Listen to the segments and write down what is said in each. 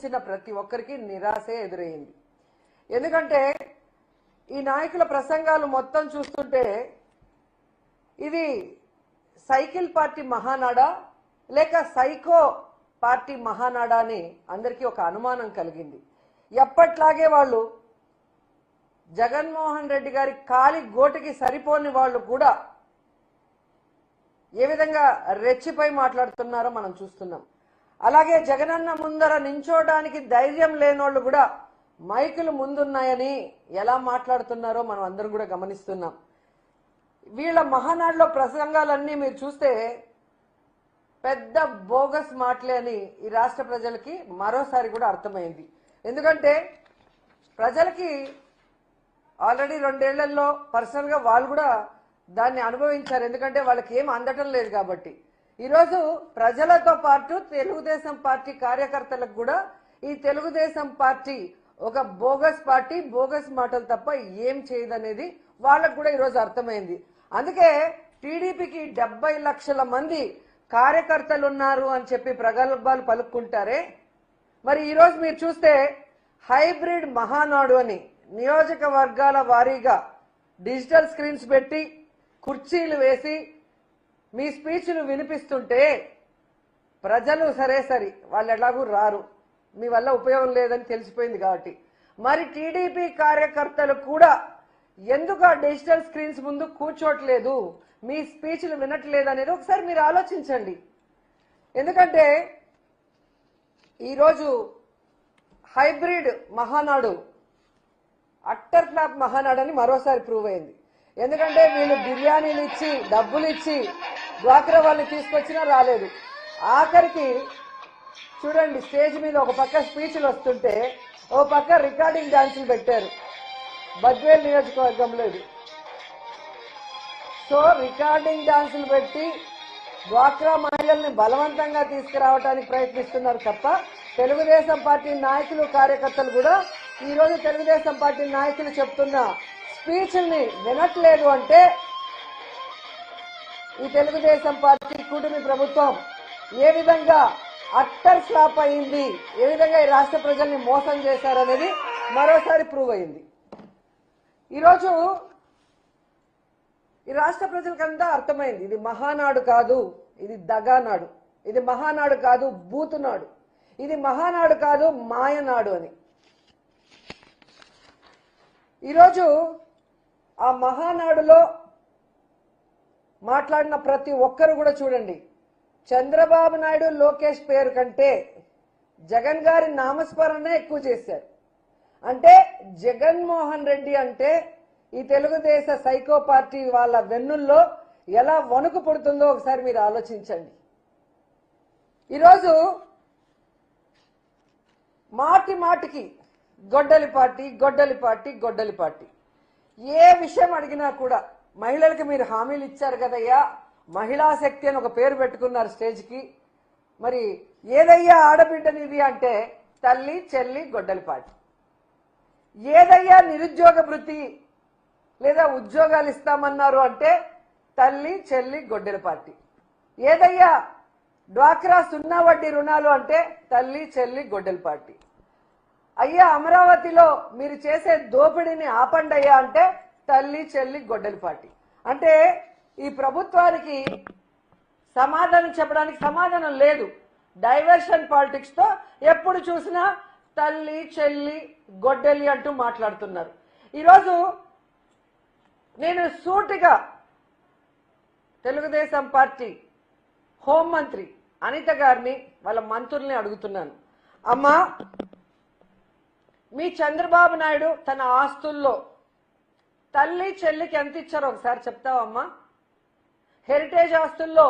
ఆలోచించిన ప్రతి ఒక్కరికి నిరాశే ఎదురైంది. ఎందుకంటే ఈ నాయకుల ప్రసంగాలు మొత్తం చూస్తుంటే ఇది సైకిల్ పార్టీ మహానాడా లేక సైకో పార్టీ మహానాడా అని అందరికీ ఒక అనుమానం కలిగింది. ఎప్పట్లాగే వాళ్ళు జగన్మోహన్ రెడ్డి గారి కాలి గోటికి సరిపోని వాళ్ళు కూడా ఏ విధంగా రెచ్చిపోయి మాట్లాడుతున్నారో మనం చూస్తున్నాం. అలాగే జగనన్న ముందర నించోడానికి ధైర్యం లేనోళ్ళు కూడా మైకులు ముందున్నాయని ఎలా మాట్లాడుతున్నారో మనం అందరం కూడా గమనిస్తున్నాం. వీళ్ళ మహానాడులో ప్రసంగాలన్నీ మీరు చూస్తే పెద్ద బోగస్ మాటలే అని ఈ రాష్ట్ర ప్రజలకి మరోసారి కూడా అర్థమైంది. ఎందుకంటే ప్రజలకి ఆల్రెడీ 2 ఏళ్లలో పర్సనల్గా వాళ్ళు కూడా దాన్ని అనుభవించారు. ఎందుకంటే వాళ్ళకి ఏం అందటం లేదు కాబట్టి. ఈరోజు ప్రజలతో పాటు తెలుగుదేశం పార్టీ కార్యకర్తలకు కూడా ఈ తెలుగుదేశం పార్టీ ఒక బోగస్ పార్టీ, బోగస్ మాటలు తప్ప ఏం చేయదనేది వాళ్ళకు కూడా ఈరోజు అర్థమైంది. అందుకే టీడీపీకి 70 లక్షల మంది కార్యకర్తలు ఉన్నారు అని చెప్పి ప్రగల్భాలు పలుకుంటారే, మరి ఈరోజు మీరు చూస్తే హైబ్రిడ్ మహానాడు అని నియోజకవర్గాల వారీగా డిజిటల్ స్క్రీన్స్ పెట్టి కుర్చీలు వేసి మీ స్పీచ్లు వినిపిస్తుంటే ప్రజలు సరే వాళ్ళు ఎలాగూ రారు, మీ వల్ల ఉపయోగం లేదని తెలిసిపోయింది కాబట్టి మరి టీడీపీ కార్యకర్తలు కూడా ఎందుకు ఆ డిజిటల్ స్క్రీన్స్ ముందు కూర్చోట్లేదు, మీ స్పీచ్లు వినట్లేదు అనేది ఒకసారి మీరు ఆలోచించండి. ఎందుకంటే ఈరోజు hybrid Mahanadu utter flop Mahanadu అని మరోసారి ప్రూవ్ అయింది. ఎందుకంటే వీళ్ళు బిర్యానీలు ఇచ్చి డబ్బులు ఇచ్చి డ్వాక్రా వాళ్ళని తీసుకొచ్చినా రాలేదు. ఆఖరికి చూడండి, స్టేజ్ మీద ఒక పక్క స్పీచ్లు వస్తుంటే ఓ పక్క రికార్డింగ్ డాన్సులు పెట్టారు. బద్వేల్ నియోజకవర్గంలో ఇది. సో రికార్డింగ్ డాన్సులు పెట్టి డ్వాక్రా మహిళల్ని బలవంతంగా తీసుకురావడానికి ప్రయత్నిస్తున్నారు తప్ప తెలుగుదేశం పార్టీ నాయకులు కార్యకర్తలు కూడా ఈరోజు తెలుగుదేశం పార్టీ నాయకులు చెప్తున్న స్పీచ్ల్ని వినట్లేదు. అంటే ఈ తెలుగుదేశం పార్టీ కూటమి ప్రభుత్వం ఏ విధంగా అట్టర్ ఫ్లాప్ అయింది, ఏ విధంగా ఈ రాష్ట్ర ప్రజల్ని మోసం చేశారనేది మరోసారి ప్రూవ్ అయింది. ఈరోజు ఈ రాష్ట్ర ప్రజలకంతా అర్థమైంది, ఇది మహానాడు కాదు, ఇది దగానాడు, ఇది మహానాడు కాదు బూతునాడు, ఇది మహానాడు కాదు మాయనాడు అని. ఈరోజు ఆ మహానాడులో మాట్లాడిన ప్రతి ఒక్కరు కూడా చూడండి, చంద్రబాబు నాయుడు లోకేష్ పేరు కంటే జగన్ గారి నామస్మరణనే ఎక్కువ చేశారు. అంటే జగన్మోహన్ రెడ్డి అంటే ఈ తెలుగుదేశ సైకో పార్టీ వాళ్ళ వెన్నుల్లో ఎలా వణుకు పుడుతుందో ఒకసారి మీరు ఆలోచించండి. ఈరోజు మాటి మాటికి గొడ్డలి పార్టీ, గొడ్డలి పార్టీ, గొడ్డలి పార్టీ, ఏ విషయం అడిగినా కూడా మహిళలకు మీరు హామీలు ఇచ్చారు కదయ్యా, మహిళా శక్తి అని ఒక పేరు పెట్టుకున్నారు స్టేజ్కి, మరి ఏదయ్యా ఆడబిడ్డనిది అంటే తల్లి చెల్లి గొడ్డలి పార్టీ, ఏదయ్యా నిరుద్యోగ వృత్తి లేదా ఉద్యోగాలు ఇస్తామన్నారు అంటే తల్లి చెల్లి గొడ్డలి పార్టీ, ఏదయ్యా డ్వాక్రా 0 వడ్డీ రుణాలు అంటే తల్లి చెల్లి గొడ్డలి పార్టీ, అయ్యా అమరావతిలో మీరు చేసే దోపిడీని ఆపండి అయ్యా అంటే తల్లి చెల్లి గొడ్డలి పార్టీ. అంటే ఈ ప్రభుత్వానికి సమాధానం చెప్పడానికి సమాధానం లేదు. డైవర్షన్ పాలిటిక్స్ తో ఎప్పుడు చూసినా తల్లి చెల్లి గొడ్డలి అంటూ మాట్లాడుతున్నారు. ఈరోజు నేను సూటిగా తెలుగుదేశం పార్టీ హోంమంత్రి అనిత గారిని వాళ్ళ మంత్రుల్ని అడుగుతున్నాను, అమ్మా మీ చంద్రబాబు నాయుడు తన ఆస్తుల్లో తల్లి చెల్లికి ఎంత ఇచ్చారో ఒకసారి చెప్తావమ్మా? హెరిటేజ్ ఆస్తుల్లో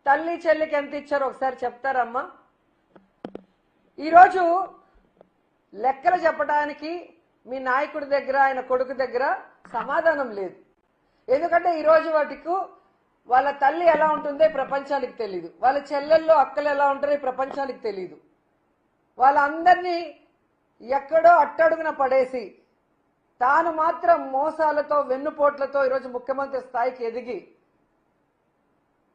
తల్లి చెల్లికి ఎంత ఇచ్చారో ఒకసారి చెప్తారమ్మా? ఈరోజు లెక్కలు చెప్పడానికి మీ నాయకుడి దగ్గర ఆయన కొడుకు దగ్గర సమాధానం లేదు. ఎందుకంటే ఈరోజు వాటికి వాళ్ళ తల్లి ఎలా ఉంటుందో ప్రపంచానికి తెలియదు, వాళ్ళ చెల్లెల్లో అక్కలు ఎలా ఉంటారో ప్రపంచానికి తెలియదు. వాళ్ళందరినీ ఎక్కడో అట్టడుగున పడేసి తాను మాత్రం మోసాలతో వెన్నుపోట్లతో ఈరోజు ముఖ్యమంత్రి స్థాయికి ఎదిగి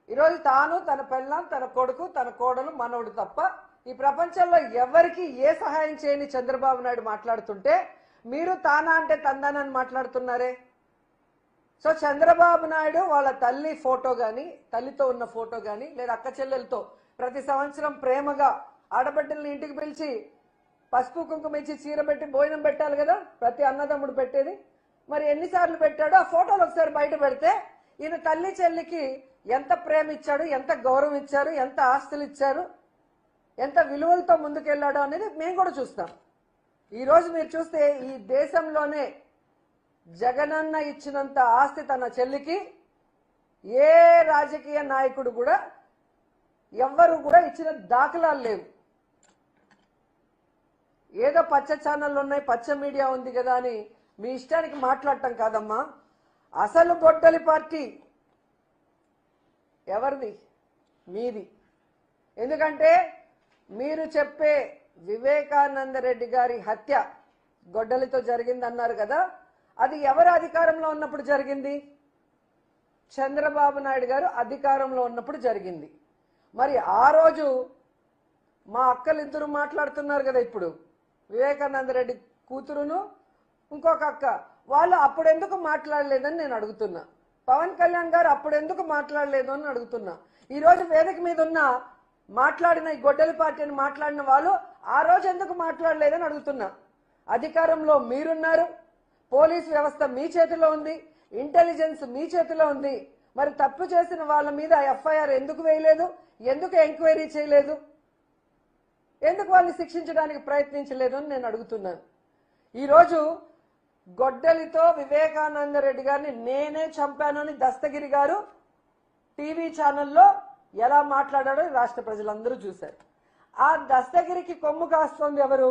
ఈరోజు తాను తన పెళ్ళాం తన కొడుకు తన కోడలు మనవడు తప్ప ఈ ప్రపంచంలో ఎవరికి ఏ సహాయం చేయని చంద్రబాబు నాయుడు మాట్లాడుతుంటే మీరు తానా అంటే తందానని మాట్లాడుతున్నారే. సో చంద్రబాబు నాయుడు వాళ్ళ తల్లి ఫోటో గాని, తల్లితో ఉన్న ఫోటో గాని, లేదా అక్క చెల్లెలతో ప్రతి సంవత్సరం ప్రేమగా ఆడబిడ్డల్ని ఇంటికి పిలిచి పసుపు కుంకుమ ఇచ్చి చీర పెట్టి భోజనం పెట్టాలి కదా ప్రతి అన్నదమ్ముడు పెట్టేది. మరి ఎన్నిసార్లు పెట్టాడో ఆ ఫోటోలు ఒకసారి బయట పెడితే ఈయన తల్లి చెల్లికి ఎంత ప్రేమ ఇచ్చాడు, ఎంత గౌరవం ఇచ్చారు, ఎంత ఆస్తులు ఇచ్చారు, ఎంత విలువలతో ముందుకెళ్ళాడో అనేది మేము కూడా చూస్తాం. ఈరోజు మీరు చూస్తే ఈ దేశంలోనే జగనన్న ఇచ్చినంత ఆస్తి తన చెల్లికి ఏ రాజకీయ నాయకుడు కూడా ఎవ్వరు కూడా ఇచ్చిన దాఖలాలు లేవు. ఏదో పచ్చ ఛానళ్ళు ఉన్నాయి, పచ్చ మీడియా ఉంది కదా అని మీ ఇష్టానికి మాట్లాడటం కాదమ్మా. అసలు గొడ్డలి పార్టీ ఎవరిది? మీది. ఎందుకంటే మీరు చెప్పే వివేకానంద రెడ్డి గారి హత్య గొడ్డలితో జరిగింది అన్నారు కదా, అది ఎవరు అధికారంలో ఉన్నప్పుడు జరిగింది? చంద్రబాబు నాయుడు గారు అధికారంలో ఉన్నప్పుడు జరిగింది. మరి ఆ రోజు మా అక్కలు ఇద్దరు మాట్లాడుతున్నారు కదా, ఇప్పుడు వివేకానంద రెడ్డి కూతురును ఇంకొక అక్క, వాళ్ళు అప్పుడెందుకు మాట్లాడలేదని నేను అడుగుతున్నా. పవన్ కళ్యాణ్ గారు అప్పుడెందుకు మాట్లాడలేదు అని అడుగుతున్నా. ఈ రోజు వేదిక మీద ఉన్న మాట్లాడిన ఈ గొడ్డలి పార్టీని మాట్లాడిన వాళ్ళు ఆ రోజు ఎందుకు మాట్లాడలేదని అడుగుతున్నా. అధికారంలో మీరున్నారు, పోలీసు వ్యవస్థ మీ చేతిలో ఉంది, ఇంటెలిజెన్స్ మీ చేతిలో ఉంది. మరి తప్పు చేసిన వాళ్ళ మీద ఎఫ్ఐఆర్ ఎందుకు వేయలేదు? ఎందుకు ఎంక్వైరీ చేయలేదు? ఎందుకు వాళ్ళని శిక్షించడానికి ప్రయత్నించలేదు అని నేను అడుగుతున్నాను. ఈరోజు గొడ్డలితో వివేకానంద రెడ్డి గారిని నేనే చంపానని దస్తగిరి గారు టీవీ ఛానల్లో ఎలా మాట్లాడాడో రాష్ట్ర ప్రజలందరూ చూశారు. ఆ దస్తగిరికి కొమ్ము కాస్తోంది ఎవరు?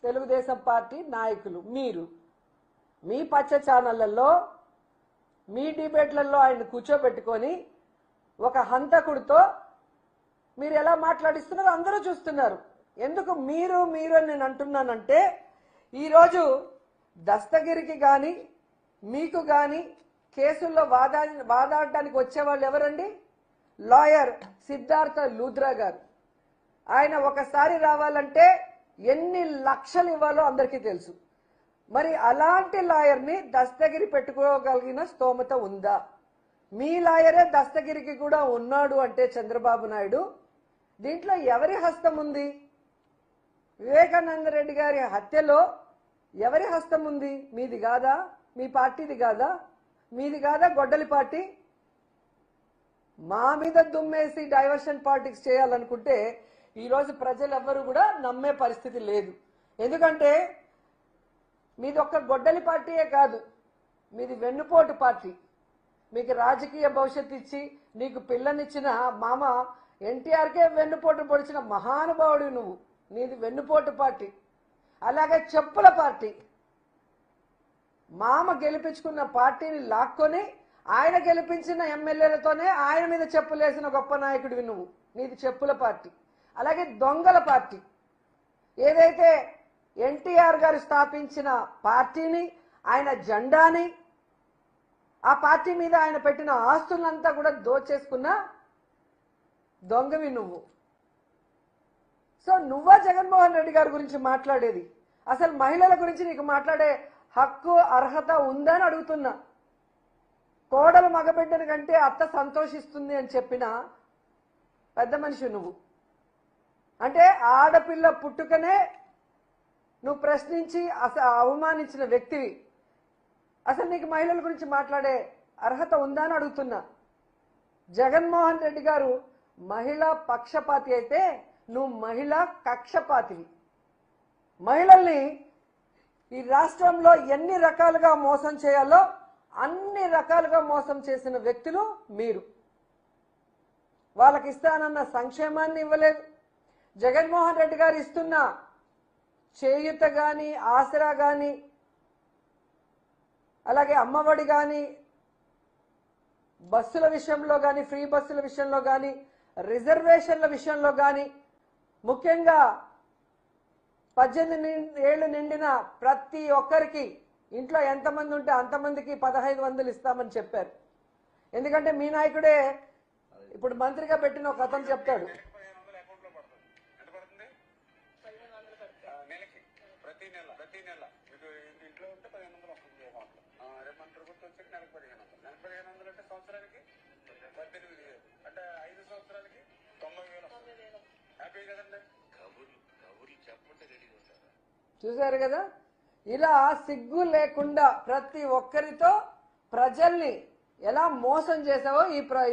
తెలుగుదేశం పార్టీ నాయకులు. మీరు మీ పచ్చ ఛానళ్లలో మీ డిబేట్లలో ఆయన కూర్చోబెట్టుకొని ఒక హంతకుడితో మీరు ఎలా మాట్లాడిస్తున్నారో అందరూ చూస్తున్నారు. ఎందుకు మీరు మీరు అని నేను అంటున్నానంటే, ఈరోజు దస్తగిరికి కానీ మీకు కానీ కేసుల్లో వాదాడడానికి వచ్చేవాళ్ళు ఎవరండి? లాయర్ సిద్ధార్థ లూథ్రా గారు. ఆయన ఒకసారి రావాలంటే ఎన్ని లక్షలు ఇవ్వాలో అందరికీ తెలుసు. మరి అలాంటి లాయర్ని దస్తగిరి పెట్టుకోగలిగిన స్తోమత ఉందా? మీ లాయరే దస్తగిరికి కూడా ఉన్నాడు అంటే చంద్రబాబు నాయుడు, దీంట్లో ఎవరి హస్తం ఉంది? వివేకానంద రెడ్డి గారి హత్యలో ఎవరి హస్తం ఉంది? మీది కాదా? మీ పార్టీది కాదా? మీది కాదా గొడ్డలి పార్టీ? మా మీద దుమ్మేసి డైవర్షన్ పాలిటిక్స్ చేయాలనుకుంటే ఈరోజు ప్రజలు ఎవ్వరు కూడా నమ్మే పరిస్థితి లేదు. ఎందుకంటే మీది ఒక్క గొడ్డలి పార్టీయే కాదు, మీది వెన్నుపోటు పార్టీ. మీకు రాజకీయ భవిష్యత్తు ఇచ్చి నీకు పిల్లనిచ్చిన మామ ఎన్టీఆర్కే వెన్నుపోటు పొడిచిన మహానుభావుడు నువ్వు. నీది వెన్నుపోటు పార్టీ. అలాగే చెప్పుల పార్టీ. మామ గెలిపించుకున్న పార్టీని లాక్కొని ఆయన గెలిపించిన ఎమ్మెల్యేలతోనే ఆయన మీద చెప్పులేసిన గొప్ప నాయకుడివి నువ్వు. నీది చెప్పుల పార్టీ. అలాగే దొంగల పార్టీ. ఏదైతే ఎన్టీఆర్ గారు స్థాపించిన పార్టీని, ఆయన జెండాని, ఆ పార్టీ మీద ఆయన పెట్టిన ఆస్తులంతా కూడా దోచేసుకున్న దొంగవి నువ్వు. సో నువ్వా జగన్మోహన్ రెడ్డి గారి గురించి మాట్లాడేది? అసలు మహిళల గురించి నీకు మాట్లాడే హక్కు అర్హత ఉందని అడుగుతున్నా. కోడలు మగబిడ్డని కంటే అత్త సంతోషిస్తుంది అని చెప్పిన పెద్ద మనిషి నువ్వు. అంటే ఆడపిల్ల పుట్టుకనే నువ్వు ప్రశ్నించి అవమానించిన వ్యక్తివి. అసలు నీకు మహిళల గురించి మాట్లాడే అర్హత ఉందా అని అడుగుతున్నా. జగన్మోహన్ రెడ్డి గారు మహిళా పక్షపాతి అయితే నువ్వు మహిళా కక్షపాతివి. మహిళల్ని ఈ రాష్ట్రంలో ఎన్ని రకాలుగా మోసం చేయాలో అన్ని రకాలుగా మోసం చేసిన వ్యక్తులు మీరు. వాళ్ళకి ఇస్తానన్న సంక్షేమాన్ని ఇవ్వలేదు. జగన్మోహన్ రెడ్డి గారు ఇస్తున్న చేయూత గాని, ఆసరా గాని, అలాగే అమ్మఒడి గాని, బస్సుల విషయంలో గాని, ఫ్రీ బస్సుల విషయంలో గాని, రిజర్వేషన్ల విషయంలో గాని, ముఖ్యంగా 18 ఏళ్లు నిండిన ప్రతి ఒక్కరికి ఇంట్లో ఎంతమంది ఉంటే అంతమందికి 1500 ఇస్తామని చెప్పారు. ఎందుకంటే మీ నాయకుడే ఇప్పుడు మంత్రిగా పెట్టిన ఒక అతను చెప్తాడు, ప్రతి నెల మీకు ఇంట్లో ఉంటే 1500 వస్తుంది అకౌంట్లో. రేపు మన ప్రభుత్వం వచ్చి నెలకు 1500. నెలకు 1500 అంటే సంవత్సరానికి 18,000. అంటే 5 సంవత్సరాలకి 90,000. హ్యాపీ కదండి. కబుర్లు చెప్పమంటే రెడీగా ఉంటారు. చూశారు కదా, ఇలా సిగ్గు లేకుండా ప్రతి ఒక్కరితో ప్రజల్ని ఎలా మోసం చేసావో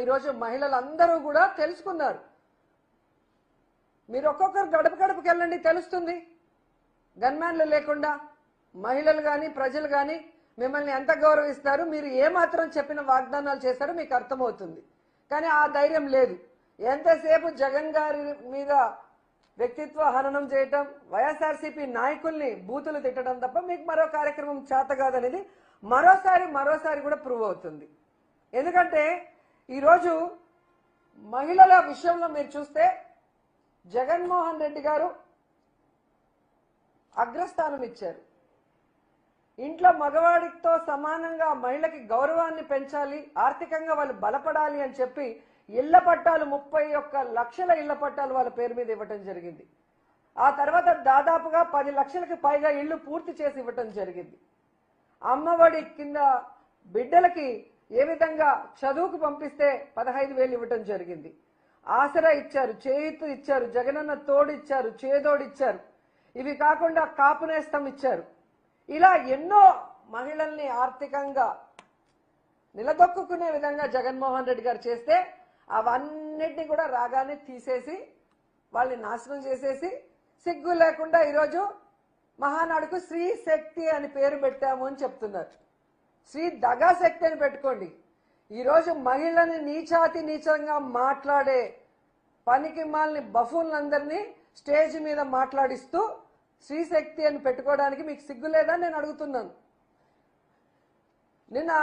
ఈరోజు మహిళలందరూ కూడా తెలుసుకున్నారు. మీరు ఒక్కొక్కరు గడప గడపకి వెళ్ళండి, తెలుస్తుంది. గన్మ్యాన్లు లేకుండా మహిళలు కానీ ప్రజలు కానీ మిమ్మల్ని ఎంత గౌరవిస్తారు, మీరు ఏమాత్రం చెప్పిన వాగ్దానాలు చేశారో మీకు అర్థమవుతుంది. కానీ ఆ ధైర్యం లేదు. ఎంతసేపు జగన్ గారి మీద వ్యక్తిత్వ హననం చేయటం, వైఎస్ఆర్సీపీ నాయకుల్ని బూతులు తిట్టడం తప్ప మీకు మరో కార్యక్రమం చేత కాదనేది మరోసారి కూడా ప్రూవ్ అవుతుంది. ఎందుకంటే ఈరోజు మహిళల విషయంలో మీరు చూస్తే జగన్మోహన్ రెడ్డి గారు అగ్రస్థానం ఇచ్చారు. ఇంట్లో మగవాడితో సమానంగా మహిళకి గౌరవాన్ని పెంచాలి, ఆర్థికంగా వాళ్ళు బలపడాలి అని చెప్పి ఇళ్ల పట్టాలు 31 లక్షల ఇళ్ల పట్టాలు వాళ్ళ పేరు మీద ఇవ్వటం జరిగింది. ఆ తర్వాత దాదాపుగా 10 లక్షలకు పైగా ఇళ్లు పూర్తి చేసి ఇవ్వటం జరిగింది. అమ్మఒడి కింద బిడ్డలకి ఏ విధంగా చదువుకు పంపిస్తే 15,000 ఇవ్వటం జరిగింది. ఆసరా ఇచ్చారు, చేయూత ఇచ్చారు, జగనన్న తోడు ఇచ్చారు, చేదోడు ఇచ్చారు. ఇవి కాకుండా కాపు నేస్తం ఇచ్చారు. ఇలా ఎన్నో మహిళల్ని ఆర్థికంగా నిలదొక్కునే విధంగా జగన్మోహన్ రెడ్డి గారు చేస్తే అవన్నిటినీ కూడా రాగానే తీసేసి వాళ్ళని నాశనం చేసేసి సిగ్గు లేకుండా ఈరోజు మహానాడుకు శ్రీ శక్తి అని పేరు పెట్టాము అని చెప్తున్నారు. శ్రీ దగా శక్తి అని పెట్టుకోండి. ఈరోజు మహిళని నీచంగా మాట్లాడే పనికి మాలిన బఫూన్లందరినీ స్టేజ్ మీద మాట్లాడిస్తూ శ్రీశక్తి అని పెట్టుకోవడానికి మీకు సిగ్గు లేదా నేను అడుగుతున్నాను. నిన్న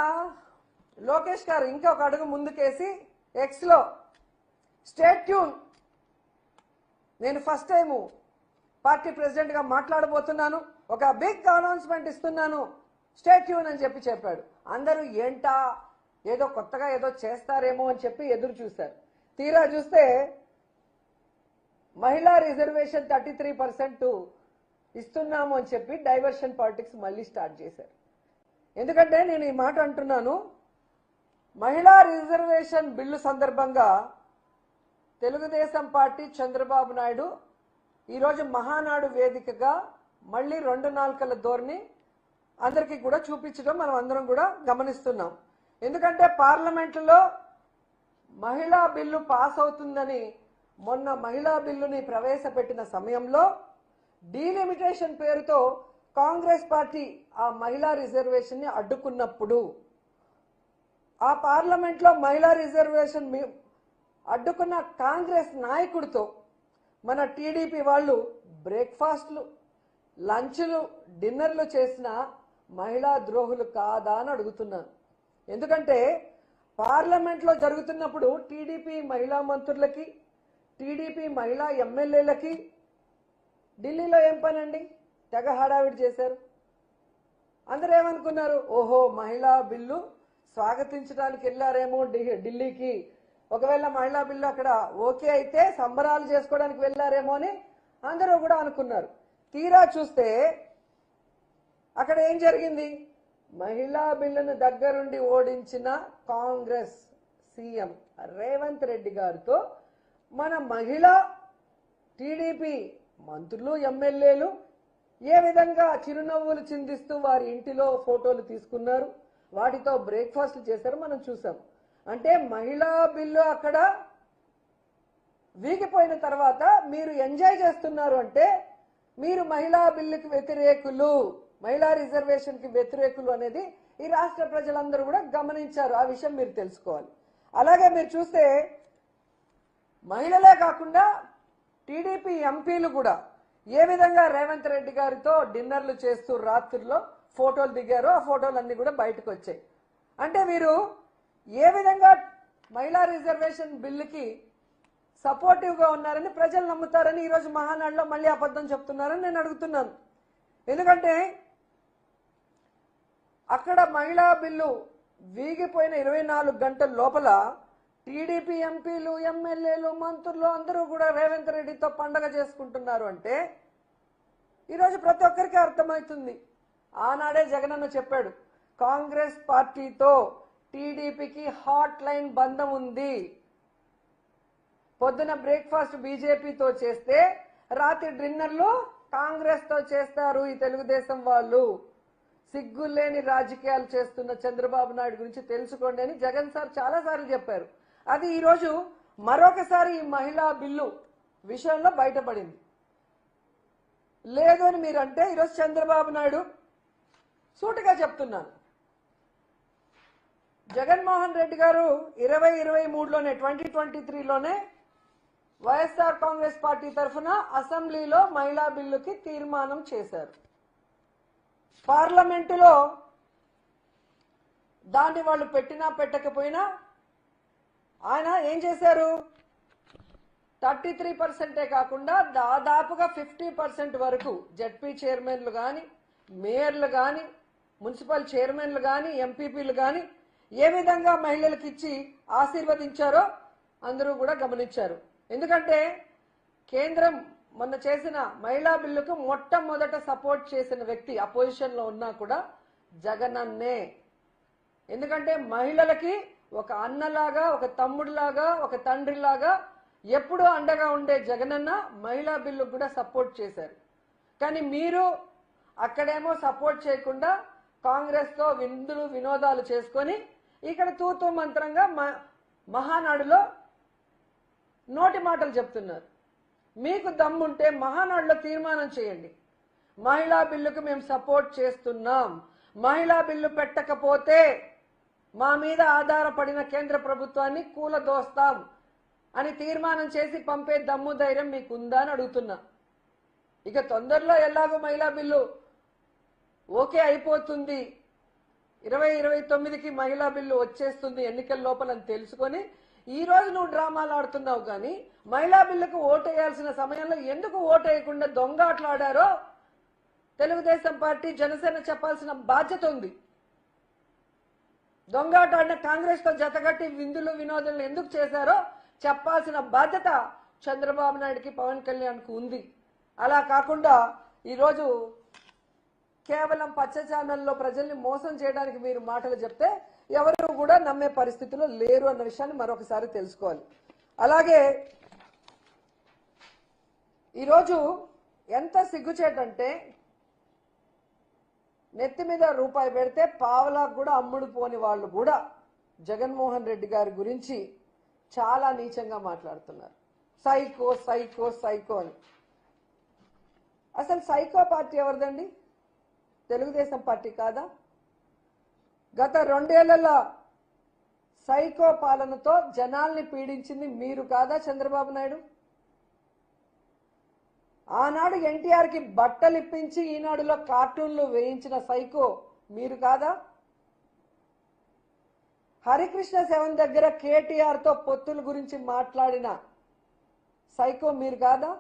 లోకేష్ గారు ఇంకొక అడుగు ముందుకేసి ఎక్స్లో స్టేట్ ట్యూన్, నేను ఫస్ట్ టైము పార్టీ ప్రెసిడెంట్గా మాట్లాడబోతున్నాను, ఒక బిగ్ అనౌన్స్మెంట్ ఇస్తున్నాను, స్టేట్ ట్యూన్ అని చెప్పాడు. అందరూ ఏంటా ఏదో కొత్తగా ఏదో చేస్తారేమో అని చెప్పి ఎదురు చూశారు. తీరా చూస్తే మహిళా రిజర్వేషన్ 33% ఇస్తున్నాము అని చెప్పి డైవర్షన్ పాలిటిక్స్ మళ్ళీ స్టార్ట్ చేశారు. ఎందుకంటే నేను ఈ మాట అంటున్నాను, మహిళా రిజర్వేషన్ బిల్లు సందర్భంగా తెలుగుదేశం పార్టీ చంద్రబాబు నాయుడు ఈరోజు మహానాడు వేదికగా మళ్ళీ 2 నాలుకల ధోరణి అందరికీ కూడా చూపించడం మనం అందరం కూడా గమనిస్తున్నాం. ఎందుకంటే పార్లమెంట్లో మహిళా బిల్లు పాస్ అవుతుందని మొన్న మహిళా బిల్లుని ప్రవేశపెట్టిన సమయంలో డీలిమిటేషన్ పేరుతో కాంగ్రెస్ పార్టీ ఆ మహిళా రిజర్వేషన్ ని అడ్డుకున్నప్పుడు ఆ పార్లమెంట్లో మహిళా రిజర్వేషన్ అడ్డుకున్న కాంగ్రెస్ నాయకుడితో మన టీడీపీ వాళ్ళు బ్రేక్ఫాస్ట్లు, లంచ్లు, డిన్నర్లు చేసిన మహిళా ద్రోహులు కాదా అని అడుగుతున్నాను. ఎందుకంటే పార్లమెంట్లో జరుగుతున్నప్పుడు టీడీపీ మహిళా మంత్రులకి, టీడీపీ మహిళా ఎమ్మెల్యేలకి ఢిల్లీలో ఏం పనండి? తెగ హడావిడి చేశారు. అందరూ ఏమనుకున్నారు, ఓహో మహిళా బిల్లు స్వాగతించడానికి వెళ్ళారేమో ఢిల్లీకి, ఒకవేళ మహిళా బిల్లు అక్కడ ఓకే అయితే సంబరాలు చేసుకోవడానికి వెళ్ళారేమో అని అందరూ కూడా అనుకున్నారు. తీరా చూస్తే అక్కడ ఏం జరిగింది? మహిళా బిల్లును దగ్గరుండి ఓడించిన కాంగ్రెస్ సీఎం రేవంత్ రెడ్డి గారితో మన మహిళా టీడీపీ మంత్రులు, ఎమ్మెల్యేలు ఏ విధంగా చిరునవ్వులు చిందిస్తూ వారి ఇంటిలో ఫోటోలు తీసుకున్నారు, వాటితో బ్రేక్ఫాస్ట్ చేశారు మనం చూసాం. అంటే మహిళా బిల్లు అక్కడ వీగిపోయిన తర్వాత మీరు ఎంజాయ్ చేస్తున్నారు అంటే మీరు మహిళా బిల్లుకి వ్యతిరేకులు, మహిళా రిజర్వేషన్ కి వ్యతిరేకులు అనేది ఈ రాష్ట్ర ప్రజలందరూ కూడా గమనించారు. ఆ విషయం మీరు తెలుసుకోవాలి. అలాగే మీరు చూస్తే మహిళలే కాకుండా టీడీపీ ఎంపీలు కూడా ఏ విధంగా రేవంత్ రెడ్డి గారితో డిన్నర్లు చేస్తూ రాత్రుల్లో ఫోటోలు దిగారో ఆ ఫోటోలన్నీ కూడా బయటకు వచ్చాయి. అంటే వీరు ఏ విధంగా మహిళా రిజర్వేషన్ బిల్లుకి సపోర్టివ్గా ఉన్నారని ప్రజలు నమ్ముతారని ఈరోజు మహానాడులో మళ్ళీ అబద్ధం చెప్తున్నారని నేను అడుగుతున్నాను. ఎందుకంటే అక్కడ మహిళా బిల్లు వీగిపోయిన 24 గంటల లోపల టీడీపీ ఎంపీలు, ఎమ్మెల్యేలు, మంత్రులు అందరూ కూడా రేవంత్ రెడ్డితో పండగ చేసుకుంటున్నారు అంటే ఈరోజు ప్రతి ఒక్కరికి అర్థమవుతుంది. ఆనాడే జగనన్న చెప్పాడు, కాంగ్రెస్ పార్టీతో టీడీపీకి హాట్ లైన్ బంధం ఉంది. పొద్దున బ్రేక్ఫాస్ట్ బీజేపీతో చేస్తే రాత్రి డిన్నర్లు కాంగ్రెస్ తో చేస్తారు ఈ తెలుగుదేశం వాళ్ళు. సిగ్గులేని రాజకీయాలు చేస్తున్న చంద్రబాబు నాయుడు గురించి తెలుసుకోండి అని జగన్ సార్ చాలా సార్లు చెప్పారు. అది ఈరోజు మరొకసారి ఈ మహిళా బిల్లు విషయంలో బయటపడింది. లేదు అని మీరంటే ఈరోజు చంద్రబాబు నాయుడు సూటిగా చెప్తున్నాను, జగన్మోహన్ రెడ్డి గారు 2023లోనే 2023లోనే వైఎస్ఆర్ కాంగ్రెస్ పార్టీ తరఫున అసెంబ్లీలో మహిళా బిల్లుకి తీర్మానం చేశారు. పార్లమెంటులో దాన్ని వాళ్ళు పెట్టినా పెట్టకపోయినా ఆయన ఏం చేశారు, 33% కాకుండా దాదాపుగా 50% వరకు జడ్పీ చైర్మన్లు కానీ, మేయర్లు కానీ, మున్సిపల్ చైర్మన్లు కానీ, ఎంపీపీలు కానీ ఏ విధంగా మహిళలకు ఇచ్చి ఆశీర్వదించారో అందరూ కూడా గమనించారు. ఎందుకంటే కేంద్రం మొన్న చేసిన మహిళా బిల్లుకు మొట్టమొదట సపోర్ట్ చేసిన వ్యక్తి అపోజిషన్ లో ఉన్నా కూడా జగనన్నే. ఎందుకంటే మహిళలకి ఒక అన్నలాగా, ఒక తమ్ముడిలాగా, ఒక తండ్రిలాగా ఎప్పుడూ అండగా ఉండే జగనన్న మహిళా బిల్లు కూడా సపోర్ట్ చేశారు. కానీ మీరు అక్కడేమో సపోర్ట్ చేయకుండా కాంగ్రెస్ తో విందులు వినోదాలు చేసుకొని ఇక్కడ తూతూ మంత్రంగా మహానాడులో నోటి మాటలు చెప్తున్నారు. మీకు దమ్ముంటే మహానాడులో తీర్మానం చేయండి, మహిళా బిల్లుకు మేము సపోర్ట్ చేస్తున్నాం, మహిళా బిల్లు పెట్టకపోతే మా మీద ఆధారపడిన కేంద్ర ప్రభుత్వాన్ని కూలదోస్తాం అని తీర్మానం చేసి పంపే దమ్ము ధైర్యం మీకుందా అని అడుగుతున్నా. ఇక తొందరలో ఎలాగో మహిళా బిల్లు ఓకే అయిపోతుంది, 2029కి మహిళా బిల్లు వచ్చేస్తుంది ఎన్నికల లోపలని తెలుసుకొని ఈ రోజు నువ్వు డ్రామాలు ఆడుతున్నావు. కానీ మహిళా బిల్లుకు ఓటేయాల్సిన సమయంలో ఎందుకు ఓటేయకుండా దొంగ ఆటలాడారో తెలుగుదేశం పార్టీ, జనసేన చెప్పాల్సిన బాధ్యత ఉంది. దొంగ ఆట ఆడిన కాంగ్రెస్ తో జతగట్టి విందులు వినోదాలను ఎందుకు చేశారో చెప్పాల్సిన బాధ్యత చంద్రబాబు నాయుడుకి, పవన్ కళ్యాణ్కి ఉంది. అలా కాకుండా ఈరోజు కేవలం పచ్చ ఛానల్లో ప్రజల్ని మోసం చేయడానికి మీరు మాటలు చెప్తే ఎవరు కూడా నమ్మే పరిస్థితిలో లేరు అన్న విషయాన్ని మరొకసారి తెలుసుకోవాలి. అలాగే ఈరోజు ఎంత సిగ్గుచేటంటే నెత్తి మీద రూపాయి పెడితే పావలాకు కూడా అమ్ముడు పోని వాళ్ళు కూడా జగన్మోహన్ రెడ్డి గారి గురించి చాలా నీచంగా మాట్లాడుతున్నారు. సైకో సైకో సైకో అని. అసలు సైకో పార్టీ ఎవరిదండి? తెలుగుదేశం పార్టీ కాదా? గత 2 ఏళ్లలో సైకో పాలనతో జనాల్ని పీడించింది మీరు కాదా చంద్రబాబు నాయుడు? ఆనాడు ఎన్టీఆర్కి బట్టలు ఇప్పించి ఈనాడులో కార్టూన్లు వేయించిన సైకో మీరు కాదా? హరికృష్ణ సెవెన్ దగ్గర కేటీఆర్తో పొత్తుల గురించి మాట్లాడిన సైకో మీరు కాదా?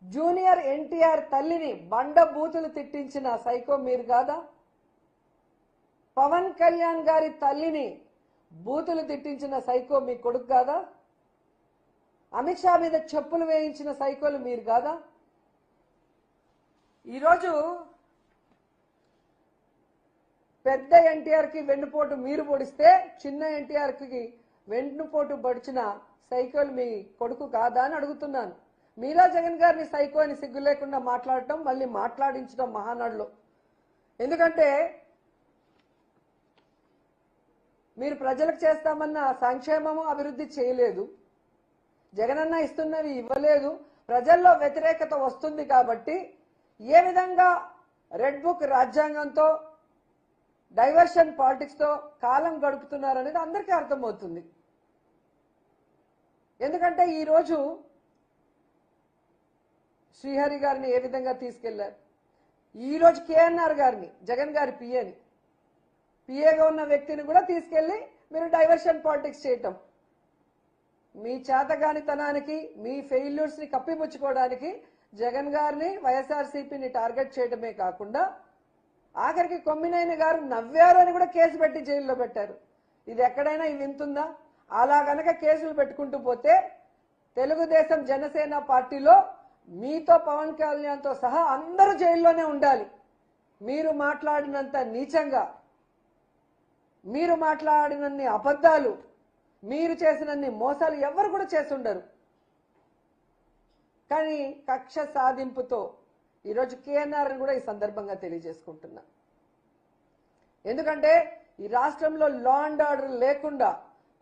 జూనియర్ ఎన్టీఆర్ తల్లిని బండ బూతులు తిట్టించిన సైకో మీరు కాదా? పవన్ కళ్యాణ్ గారి తల్లిని బూతులు తిట్టించిన సైకో మీ కొడుకు కాదా? అమిత్ షా మీద చెప్పులు వేయించిన సైకోలు మీరు కాదా? ఈరోజు పెద్ద ఎన్టీఆర్కి వెన్నుపోటు మీరు పొడిస్తే చిన్న ఎన్టీఆర్కి వెన్నుపోటు పొడిచిన సైకోలు మీ కొడుకు కాదా అని అడుగుతున్నాను. మీలా జగన్ గారిని సైకో అని సిగ్గు లేకుండా మాట్లాడటం, మళ్ళీ మాట్లాడించడం మహానాడులో. ఎందుకంటే మీరు ప్రజలకు చేస్తామన్న సంక్షేమము అభివృద్ధి చేయలేదు, జగనన్న ఇస్తున్నవి ఇవ్వలేదు, ప్రజల్లో వ్యతిరేకత వస్తుంది కాబట్టి ఏ విధంగా రెడ్ బుక్ రాజ్యాంగంతో డైవర్షన్ పాలిటిక్స్ తో కాలం గడుపుతున్నారనేది అందరికీ అర్థమవుతుంది. ఎందుకంటే ఈరోజు శ్రీహరి గారిని ఏ విధంగా తీసుకెళ్లారు, ఈరోజు కేఎన్ఆర్ గారిని, జగన్ గారి పిఏగా ఉన్న వ్యక్తిని కూడా తీసుకెళ్లి మీరు డైవర్షన్ పాలిటిక్స్ చేయటం, మీ చేతగానితనానికి, మీ ఫెయిల్యూర్స్ ని కప్పిపుచ్చుకోవడానికి జగన్ గారిని, వైఎస్ఆర్సీపీని టార్గెట్ చేయడమే కాకుండా ఆఖరికి కొమ్మినేని గారు నవ్వారు అని కూడా కేసు పెట్టి జైల్లో పెట్టారు. ఇది ఎక్కడైనా ఇది వింటుందా? అలా గనక కేసులు పెట్టుకుంటూ పోతే తెలుగుదేశం జనసేన పార్టీలో మీతో పవన్ కళ్యాణ్తో సహా అందరూ జైల్లోనే ఉండాలి. మీరు మాట్లాడినంత నీచంగా, మీరు మాట్లాడినన్ని అబద్ధాలు, మీరు చేసినన్ని మోసాలు ఎవరు కూడా చేస్తుండరు. కానీ కక్ష సాధింపుతో ఈరోజు కేఎన్ఆర్ కూడా ఈ సందర్భంగా తెలియజేసుకుంటున్నా. ఎందుకంటే ఈ రాష్ట్రంలో లా అండ్ ఆర్డర్ లేకుండా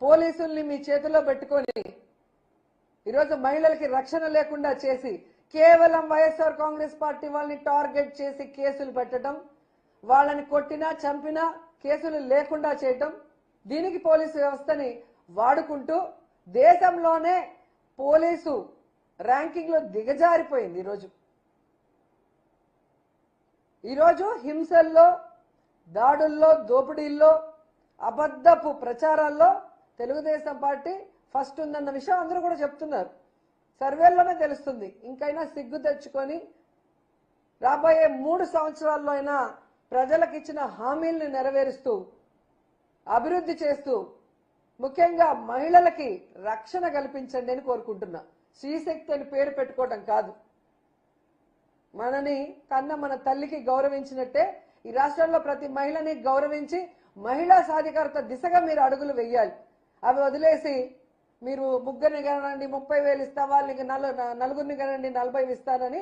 పోలీసుల్ని మీ చేతిలో పెట్టుకొని ఈరోజు మహిళలకి రక్షణ లేకుండా చేసి కేవలం వైఎస్ఆర్ కాంగ్రెస్ పార్టీ వాళ్ళని టార్గెట్ చేసి కేసులు పెట్టడం, వాళ్ళని కొట్టినా చంపినా కేసులు లేకుండా చేయటం, దీనికి పోలీసు వ్యవస్థని వాడుకుంటూ దేశంలోనే పోలీసు ర్యాంకింగ్ లో దిగజారిపోయింది. ఈరోజు హింసల్లో, దాడుల్లో, దోపిడీల్లో, అబద్ధపు ప్రచారాల్లో తెలుగుదేశం పార్టీ ఫస్ట్ ఉందన్న విషయం అందరూ కూడా చెప్తున్నారు. సర్వేల్లోనే తెలుస్తుంది. ఇంకైనా సిగ్గు తెచ్చుకొని రాబోయే 3 సంవత్సరాల్లో అయినా ప్రజలకు ఇచ్చిన హామీలను నెరవేరుస్తూ, అభివృద్ధి చేస్తూ, ముఖ్యంగా మహిళలకి రక్షణ కల్పించండి అని కోరుకుంటున్నా. శ్రీశక్తి అని పేరు పెట్టుకోవడం కాదు, మనని కన్న మన తల్లికి గౌరవించినట్టే ఈ రాష్ట్రంలో ప్రతి మహిళని గౌరవించి మహిళా సాధికారత దిశగా మీరు అడుగులు వెయ్యాలి. అవి వదిలేసి మీరు ముగ్గురిని కనండి 30,000 ఇస్తా, వాళ్ళకి నలుగురిని కనండి 40 ఇస్తానని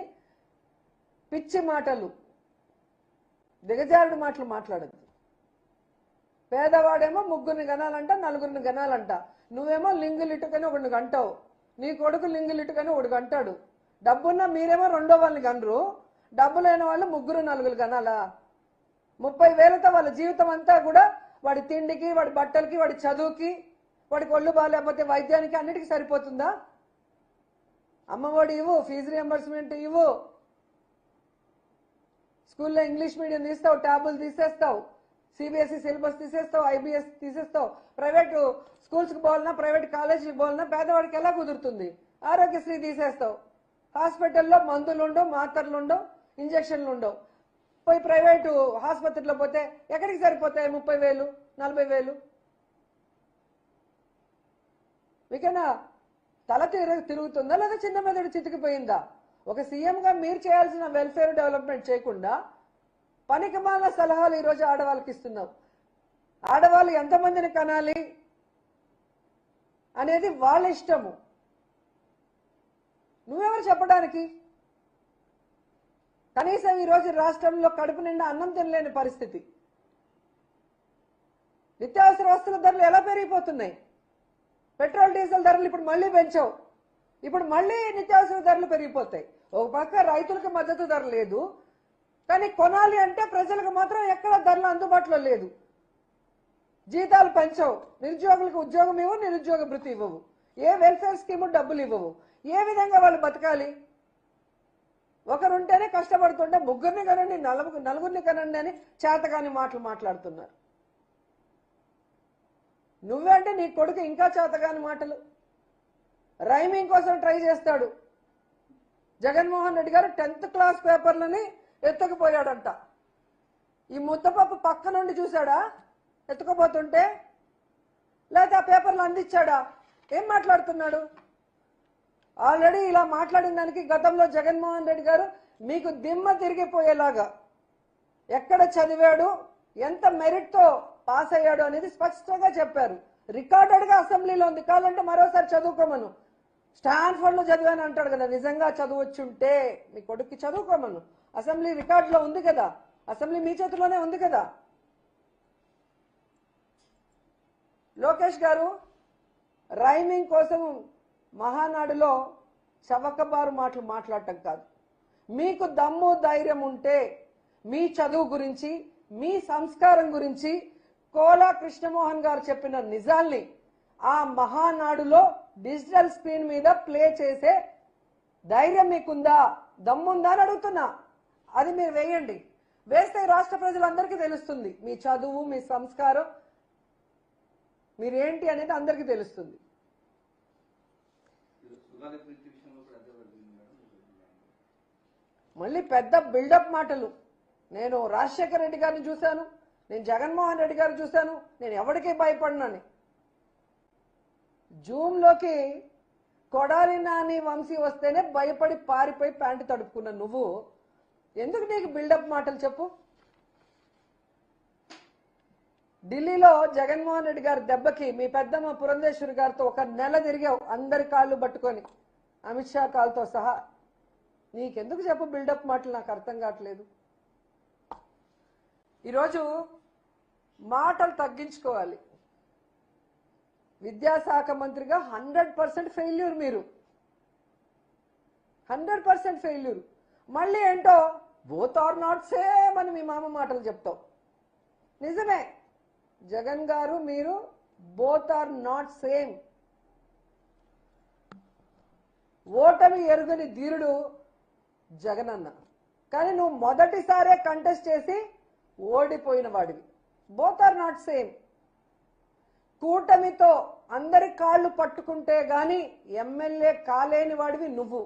పిచ్చి మాటలు, దిగజారుడు మాటలు మాట్లాడద్దు. పేదవాడేమో ముగ్గురిని గనాలంట, నలుగురిని గనాలంట, నువ్వేమో లింగులిట్టుకని ఒకడిని గంటావు, నీ కొడుకు లింగులిట్టుకని ఒకడు గంటాడు. డబ్బున్నా మీరేమో రెండో వాళ్ళని గనరు, డబ్బు లేని వాళ్ళు 3-4 గనాలా? 30,000తో వాళ్ళ జీవితం అంతా కూడా వాడి తిండికి, వాడి బట్టలకి, వాడి చదువుకి, వాడికి ఒళ్ళు బాగాలేకపోతే వైద్యానికి అన్నిటికీ సరిపోతుందా? అమ్మఒడి ఇవ్వు, ఫీజు రియంబర్స్మెంట్ ఇవ్వు, స్కూల్లో ఇంగ్లీష్ మీడియం తీస్తావు, ట్యాబులు తీసేస్తావు, सीबीएसई సిలబస్ తీసేస్తావు, ఐబీఎస్ తీసేస్తావు, ప్రైవేట్ స్కూల్స్కి పోవాలన్నా, ప్రైవేట్ కాలేజీకి పోవాలన్నా పేదవాడికి ఎలా కుదురుతుంది? ఆరోగ్యశ్రీ తీసేస్తావు, హాస్పిటల్లో మందులు ఉండవు, మాత్రలు ఉండవు, ఇంజక్షన్లు ఉండవు. పోయి ప్రైవేటు ఆసుపత్రిలో పోతే ఎక్కడికి సరిపోతాయి 30,000, 40,000? మీకైనా తల తిరుగుతుందా లేదా చిన్న మెదడు చితికిపోయిందా? ఒక సీఎంగా మీరు చేయాల్సిన వెల్ఫేర్ డెవలప్మెంట్ చేయకుండా పనికిమాల సలహాలు ఈరోజు ఆడవాళ్ళకి ఇస్తున్నావు. ఆడవాళ్ళు ఎంతమందిని కనాలి అనేది వాళ్ళ ఇష్టము, నువ్వెవరు చెప్పడానికి? కనీసం ఈరోజు రాష్ట్రంలో కడుపు నిండా అన్నం తినలేని పరిస్థితి. నిత్యావసర వస్తువుల ధరలు ఎలా పెరిగిపోతున్నాయి? పెట్రోల్ డీజిల్ ధరలు ఇప్పుడు మళ్ళీ పెంచావు, ఇప్పుడు మళ్ళీ నిత్యావసర ధరలు పెరిగిపోతాయి. ఒక పక్క రైతులకు మద్దతు ధర లేదు, కానీ కొనాలి అంటే ప్రజలకు మాత్రం ఎక్కడ ధరలు అందుబాటులో లేదు. జీతాలు పెంచవు, నిరుద్యోగులకు ఉద్యోగం ఇవ్వవు, నిరుద్యోగ భృతి ఇవ్వవు, ఏ వెల్ఫేర్ స్కీము డబ్బులు ఇవ్వవు. ఏ విధంగా వాళ్ళు బతకాలి? ఒకరుంటేనే కష్టపడుతుంటే ముగ్గురిని కనండి, నలుగురిని కనండి అని చేతకాని మాటలు మాట్లాడుతున్నారు. నువ్వే అంటే నీ కొడుకు ఇంకా చేతకాని మాటలు. రైమింగ్ కోసం ట్రై చేస్తాడు. జగన్మోహన్ రెడ్డి గారు 10th క్లాస్ పేపర్లని ఎత్తుకుపోయాడంట. ఈ ముద్దపప్పు పక్క నుండి చూశాడా ఎత్తుకుపోతుంటే? లేకపోతే ఆ పేపర్లు అందించాడా? ఏం మాట్లాడుతున్నాడు? ఆల్రెడీ ఇలా మాట్లాడిన దానికి గతంలో జగన్మోహన్ రెడ్డి గారు మీకు దిమ్మ తిరిగిపోయేలాగా ఎక్కడ చదివాడు, ఎంత మెరిట్తో పాస్ అయ్యాడు అనేది స్పష్టంగా చెప్పారు. రికార్డెడ్ గా అసెంబ్లీలో ఉంది. కావాలంటే మరోసారి చదువుకోమను. స్టాన్ఫోర్డ్ లో చదివాను అంటాడు కదా, నిజంగా చదువుచ్చుంటే మీ కొడుక్కి చదువుకోమను. అసెంబ్లీ రికార్డులో ఉంది కదా, అసెంబ్లీ మీ చేతిలోనే ఉంది కదా. లోకేష్ గారు రైమింగ్ కోసం మహానాడులో చవకబారు మాటలు మాట్లాడటం కాదు. మీకు దమ్ము ధైర్యం ఉంటే మీ చదువు గురించి, మీ సంస్కారం గురించి కోలా కృష్ణమోహన్ గారు చెప్పిన నిజాల్ని ఆ మహానాడులో డిజిటల్ స్క్రీన్ మీద ప్లే చేసే ధైర్యం మీకుందా, దమ్ముందా అని అడుగుతున్నా. అది మీరు వేయండి. వేస్తే రాష్ట్ర ప్రజలందరికీ తెలుస్తుంది మీ చదువు, మీ సంస్కారం, మీరేంటి అనేది అందరికీ తెలుస్తుంది. మళ్ళీ పెద్ద బిల్డప్ మాటలు. నేను రాజశేఖర రెడ్డి గారిని చూశాను, నేను జగన్మోహన్ రెడ్డి గారిని చూశాను, నేను ఎవరికీ భయపడినాను. జూమ్లోకి కొడాలి నాని వంశీ వస్తేనే భయపడి పారిపోయి ప్యాంటు తడుపుకున్న నువ్వు ఎందుకు నీకు బిల్డప్ మాటలు చెప్పు? ఢిల్లీలో జగన్మోహన్ రెడ్డి గారి దెబ్బకి మీ పెద్దమ్మ పురంధేశ్వరి గారితో ఒక నెల తిరిగావు, అందరి కాళ్ళు పట్టుకొని, అమిత్ షా కాళ్ళతో సహా. నీకెందుకు చెప్పు బిల్డప్ మాటలు? నాకు అర్థం కావట్లేదు. ఈరోజు మాటలు తగ్గించుకోవాలి. విద్యాశాఖ మంత్రిగా 100% ఫెయిల్యూర్ మీరు, 100% ఫెయిల్యూర్. మళ్ళీ ఏంటో బోత్ ఆర్ నాట్ సేమ్ అని మీ మామ మాటలు చెప్తావు. నిజమే, జగన్ గారు మీరు బోత్ ఆర్ నాట్ సేమ్. ఓటమి ఎరుగని ధీరుడు జగన్ అన్న, కానీ నువ్వు మొదటిసారే కంటెస్ట్ చేసి ఓడిపోయిన వాడివి. Both are not same. కూటమితో అందరి కాళ్ళు పట్టుకుంటే గాని ఎమ్మెల్యే కాలేని వాడివి నువ్వు,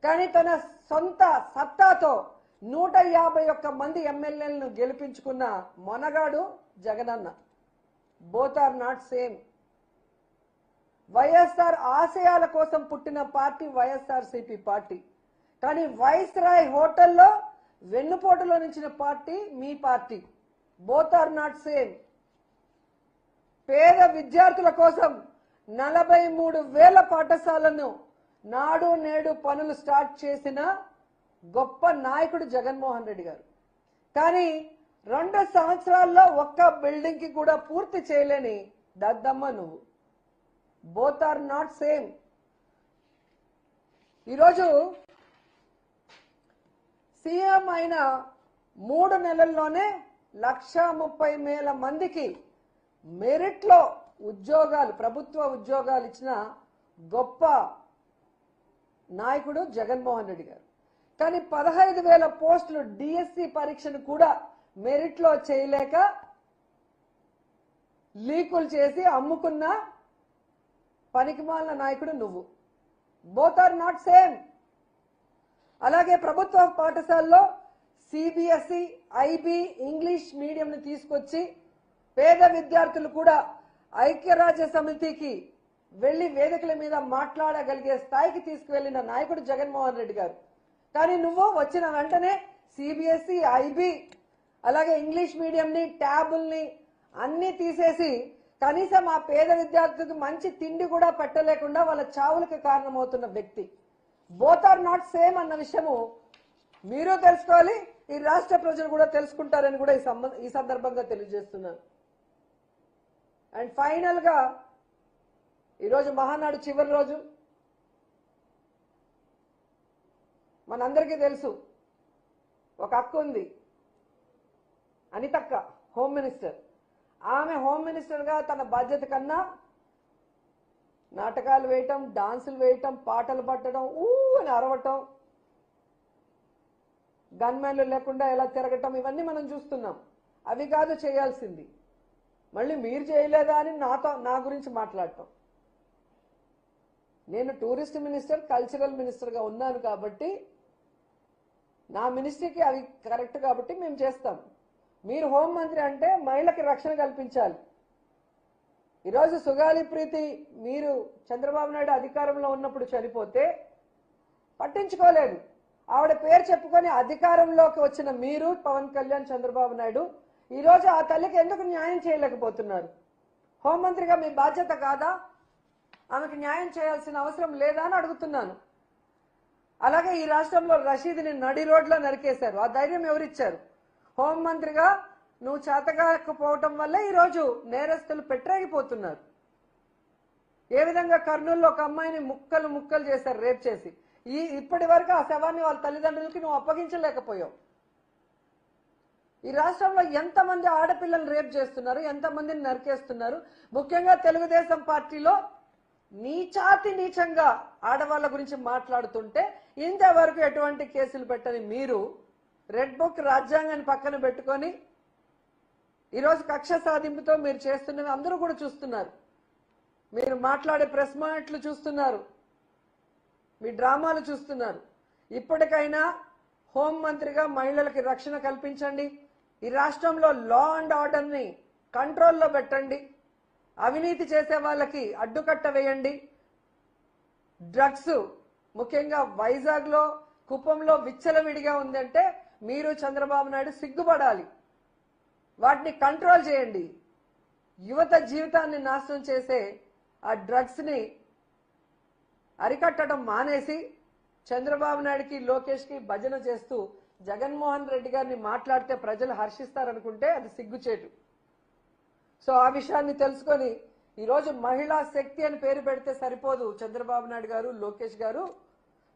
కానీ తన సొంత సత్తాతో 151 మంది ఎమ్మెల్యేలను గెలిపించుకున్న మొనగాడు జగనన్న. Both are not same. YSR ఆశయాల కోసం పుట్టిన పార్టీ వైఎస్ఆర్సీపీ పార్టీ, కానీ వైస్రాయ్ హోటల్లో వెన్నుపోటులో నిలిచిన పార్టీ మీ పార్టీ. Both are not same. పేద విద్యార్థుల కోసం 43,000 పాఠశాలను నాడు నేడు పనులు స్టార్ట్ చేసిన గొప్ప నాయకుడు జగన్మోహన్ రెడ్డి గారు, కానీ 2 సంవత్సరాల్లో ఒక్క బిల్డింగ్ కి కూడా పూర్తి చేయలేని దద్దమ్మ నువ్వు. Both are not same. ఈరోజు సీఎం అయిన 3 నెలల్లోనే 130,000 మందికి మెరిట్ లో ఉద్యోగాలు, ప్రభుత్వ ఉద్యోగాలు ఇచ్చిన గొప్ప నాయకుడు జగన్మోహన్ రెడ్డి గారు, కానీ 15,000 పోస్టులు డిఎస్సి పరీక్షను కూడా మెరిట్ లో చేయలేక లీకులు చేసి అమ్ముకున్న పనికిమాలిన నాయకుడు నువ్వు. Both are not same. అలాగే ప్రభుత్వ పాఠశాలలో సిబిఎస్ఈ, ఐబీ, ఇంగ్లీష్ మీడియంని తీసుకొచ్చి పేద విద్యార్థులు కూడా ఐక్యరాజ్య సమితికి వెళ్లి వేదికల మీద మాట్లాడగలిగే స్థాయికి తీసుకువెళ్లిన నాయకుడు జగన్మోహన్ రెడ్డి గారు, కానీ నువ్వు వచ్చిన వెంటనే సిబిఎస్ఈ, ఐబీ, అలాగే ఇంగ్లీష్ మీడియంని, ట్యాబుల్ని అన్ని తీసేసి కనీసం ఆ పేద విద్యార్థులకు మంచి తిండి కూడా పెట్టలేకుండా వాళ్ళ చావులకు కారణమవుతున్న వ్యక్తి. బోత్ ఆర్ నాట్ సేమ్ అన్న విషయము మీరు తెలుసుకోవాలి, ఈ రాష్ట్ర ప్రజలు కూడా తెలుసుకుంటారని కూడా ఈ సందర్భంగా తెలియజేస్తున్నాను. అండ్ ఫైనల్ గా ఈరోజు మహానాడు చివరి రోజు. మనందరికీ తెలుసు ఒక అక్క ఉంది, అనితక్క, హోమ్ మినిస్టర్. ఆమె హోమ్ మినిస్టర్ గా తన బాధ్యత కన్నా నాటకాలు వేయటం, డాన్సులు వేయటం, పాటలు పట్టడం, అని అరవటం, గన్మెన్లు లేకుండా ఎలా తిరగటం, ఇవన్నీ మనం చూస్తున్నాం. అవి కాదు చేయాల్సింది. మళ్ళీ మీరు చేయలేదా అని నా గురించి మాట్లాడటం. నేను టూరిస్ట్ మినిస్టర్, కల్చరల్ మినిస్టర్గా ఉన్నాను కాబట్టి నా మినిస్ట్రీకి అవి కరెక్ట్ కాబట్టి మేము చేస్తాం. మీరు హోంమంత్రి అంటే మహిళకి రక్షణ కల్పించాలి. ఈరోజు సుగాలి ప్రీతి మీరు చంద్రబాబు నాయుడు అధికారంలో ఉన్నప్పుడు చనిపోతే పట్టించుకోలేదు. ఆవిడ పేరు చెప్పుకొని అధికారంలోకి వచ్చిన మీరు, పవన్ కళ్యాణ్, చంద్రబాబు నాయుడు ఈరోజు ఆ తల్లికి ఎందుకు న్యాయం చేయలేకపోతున్నారు? హోంమంత్రిగా మీ బాధ్యత కాదా? ఆమెకు న్యాయం చేయాల్సిన అవసరం లేదా అని అడుగుతున్నాను. అలాగే ఈ రాష్ట్రంలో రషీద్ని నడి రోడ్లో నరికేశారు. ఆ ధైర్యం ఎవరిచ్చారు? హోంమంత్రిగా నువ్వు చేతగాకపోవటం వల్ల ఈరోజు నేరస్తులు పెట్టరేగిపోతున్నారు. ఏ విధంగా కర్నూలులో ఒక అమ్మాయిని ముక్కలు ముక్కలు చేశారు, రేప్ చేసి. ఇప్పటి వరకు ఆ శవాన్ని వాళ్ళ తల్లిదండ్రులకి నువ్వు అప్పగించలేకపోయావు. ఈ రాష్ట్రంలో ఎంతమంది ఆడపిల్లలు రేప్ చేస్తున్నారు, ఎంతమందిని నరికేస్తున్నారు. ముఖ్యంగా తెలుగుదేశం పార్టీలో నీచంగా ఆడవాళ్ళ గురించి మాట్లాడుతుంటే ఇంతవరకు ఎటువంటి కేసులు పెట్టని మీరు రెడ్ బుక్ రాజ్యాంగాన్ని పక్కన పెట్టుకొని ఈరోజు కక్ష సాధింపుతో మీరు చేస్తున్నవి అందరూ కూడా చూస్తున్నారు. మీరు మాట్లాడే ప్రెస్ మీట్లు చూస్తున్నారు, మీ డ్రామాలు చూస్తున్నారు. ఇప్పటికైనా హోంమంత్రిగా మహిళలకి రక్షణ కల్పించండి. ఈ రాష్ట్రంలో లా అండ్ ఆర్డర్ని కంట్రోల్లో పెట్టండి. అవినీతి చేసే వాళ్ళకి అడ్డుకట్ట వేయండి. డ్రగ్స్ ముఖ్యంగా వైజాగ్ లో కుప్పంలో విచ్చలవిడిగా ఉందంటే మీరు చంద్రబాబు నాయుడు సిగ్గుపడాలి. వాటిని కంట్రోల్ చేయండి. యువత జీవితాన్ని నాశనం చేసే ఆ డ్రగ్స్ ని అరికట్టడం మానేసి చంద్రబాబు నాయుడికి లోకేష్కి భజన చేస్తూ జగన్మోహన్ రెడ్డి గారిని మాట్లాడితే ప్రజలు హర్షిస్తారనుకుంటే అది సిగ్గుచేటు. సో ఆ విషయాన్ని తెలుసుకొని ఈరోజు మహిళా శక్తి అని పేరు పెడితే సరిపోదు. చంద్రబాబు నాయుడు గారు, లోకేష్ గారు,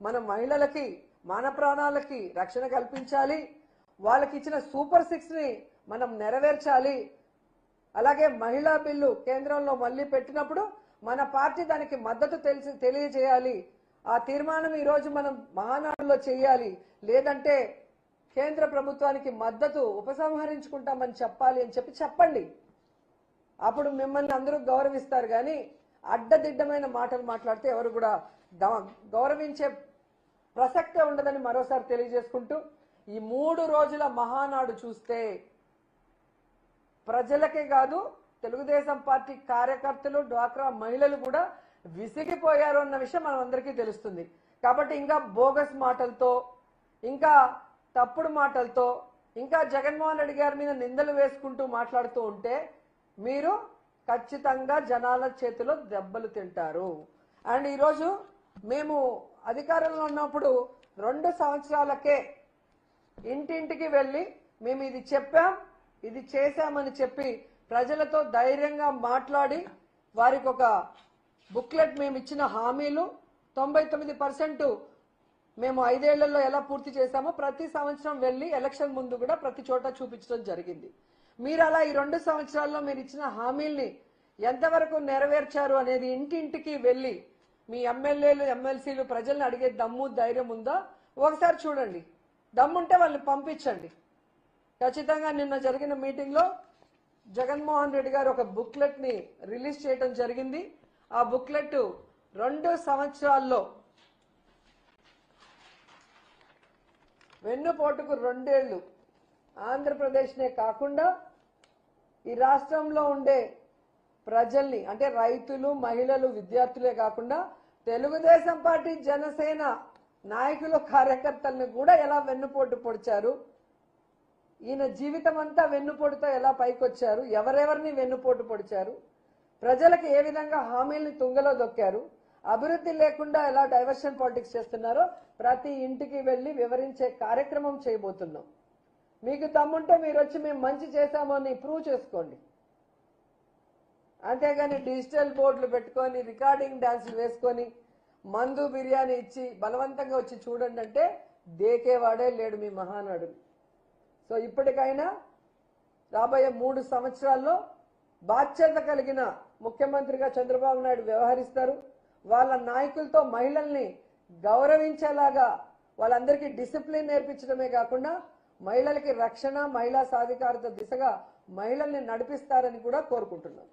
మన మహిళలకి మాన ప్రాణాలకి రక్షణ కల్పించాలి. వాళ్ళకి ఇచ్చిన సూపర్ 6 ని మనం నెరవేర్చాలి. అలాగే మహిళా బిల్లు కేంద్రంలో మళ్ళీ పెట్టినప్పుడు మన పార్టీ దానికి మద్దతు తెలియజేయాలి. ఆ తీర్మానం ఈ రోజు మనం మహానాడులో చేయాలి. లేదంటే కేంద్ర ప్రభుత్వానికి మద్దతు ఉపసంహరించుకుంటామని చెప్పాలి అని చెప్పండి. అప్పుడు మిమ్మల్ని అందరూ గౌరవిస్తారు. కానీ అడ్డదిడ్డమైన మాటలు మాట్లాడితే ఎవరు కూడా గౌరవించే ప్రసక్తే ఉండదని మరోసారి తెలియజేసుకుంటూ, ఈ 3 రోజుల మహానాడు చూస్తే ప్రజలకే కాదు తెలుగుదేశం పార్టీ కార్యకర్తలు, డ్వాక్రా మహిళలు కూడా విసిగిపోయారు అన్న విషయం మనం అందరికీ తెలుస్తుంది. కాబట్టి ఇంకా బోగస్ మాటలతో, ఇంకా తప్పుడు మాటలతో, ఇంకా జగన్మోహన్ రెడ్డి గారి మీద నిందలు వేసుకుంటూ మాట్లాడుతూ ఉంటే మీరు ఖచ్చితంగా జనాల చేతిలో దెబ్బలు తింటారు. అండ్ ఈరోజు మేము అధికారంలో ఉన్నప్పుడు 2 సంవత్సరాలకే ఇంటింటికి వెళ్ళి మేము ఇది చెప్పాం, ఇది చేశామని చెప్పి ప్రజలతో ధైర్యంగా మాట్లాడి వారికి ఒక బుక్లెట్ మేము ఇచ్చిన హామీలు 99% మేము 5 ఏళ్లలో ఎలా పూర్తి చేశామో ప్రతి సంవత్సరం వెళ్ళి ఎలక్షన్ ముందు కూడా ప్రతి చోట చూపించడం జరిగింది. మీరు అలా ఈ 2 సంవత్సరాల్లో మీరు ఇచ్చిన హామీల్ని ఎంతవరకు నెరవేర్చారు అనేది ఇంటింటికి వెళ్ళి మీ ఎమ్మెల్యేలు, ఎమ్మెల్సీలు ప్రజల్ని అడిగే దమ్ము, ధైర్యం ఉందా ఒకసారి చూడండి. దమ్ముంటే వాళ్ళని పంపించండి. ఖచ్చితంగా నిన్న జరిగిన మీటింగ్లో జగన్మోహన్ రెడ్డి గారు ఒక బుక్లెట్ ని రిలీజ్ చేయడం జరిగింది. ఆ బుక్లెట్ 2 సంవత్సరాల్లో వెన్నుపోటుకు 2 ఏళ్లు ఆంధ్రప్రదేశ్నే కాకుండా ఈ రాష్ట్రంలో ఉండే ప్రజల్ని, అంటే రైతులు, మహిళలు, విద్యార్థులే కాకుండా తెలుగుదేశం పార్టీ, జనసేన నాయకులు, కార్యకర్తలను కూడా ఎలా వెన్నుపోటు పొడిచారు, ఈయన జీవితం అంతా వెన్నుపోటుతో ఎలా పైకొచ్చారు, ఎవరెవరిని వెన్నుపోటు పొడిచారు, ప్రజలకు ఏ విధంగా హామీల్ని తుంగలో దొక్కారు, అభివృద్ధి లేకుండా ఎలా డైవర్షన్ పాలిటిక్స్ చేస్తున్నారో ప్రతి ఇంటికి వెళ్లి వివరించే కార్యక్రమం చేయబోతున్నాం. మీకు దమ్ముంటే మీరు వచ్చి మేము మంచి చేశామని ప్రూవ్ చేసుకోండి. అంతేగాని డిజిటల్ బోర్డులు పెట్టుకొని రికార్డింగ్ డాన్సులు వేసుకొని మందు బిర్యానీ ఇచ్చి బలవంతంగా వచ్చి చూడండి అంటే దేకేవాడే లేడు మీ మహానాడు. సో ఇప్పటికైనా రాబోయే 3 సంవత్సరాల్లో బాధ్యత కలిగిన ముఖ్యమంత్రిగా చంద్రబాబు నాయుడు వ్యవహరిస్తారు. వాళ్ళ నాయకులతో మహిళల్ని గౌరవించేలాగా వాళ్ళందరికీ డిసిప్లిన్ నేర్పించడమే కాకుండా మహిళలకి రక్షణ, మహిళా సాధికారత దిశగా మహిళల్ని నడిపిస్తారని కూడా కోరుకుంటున్నాం.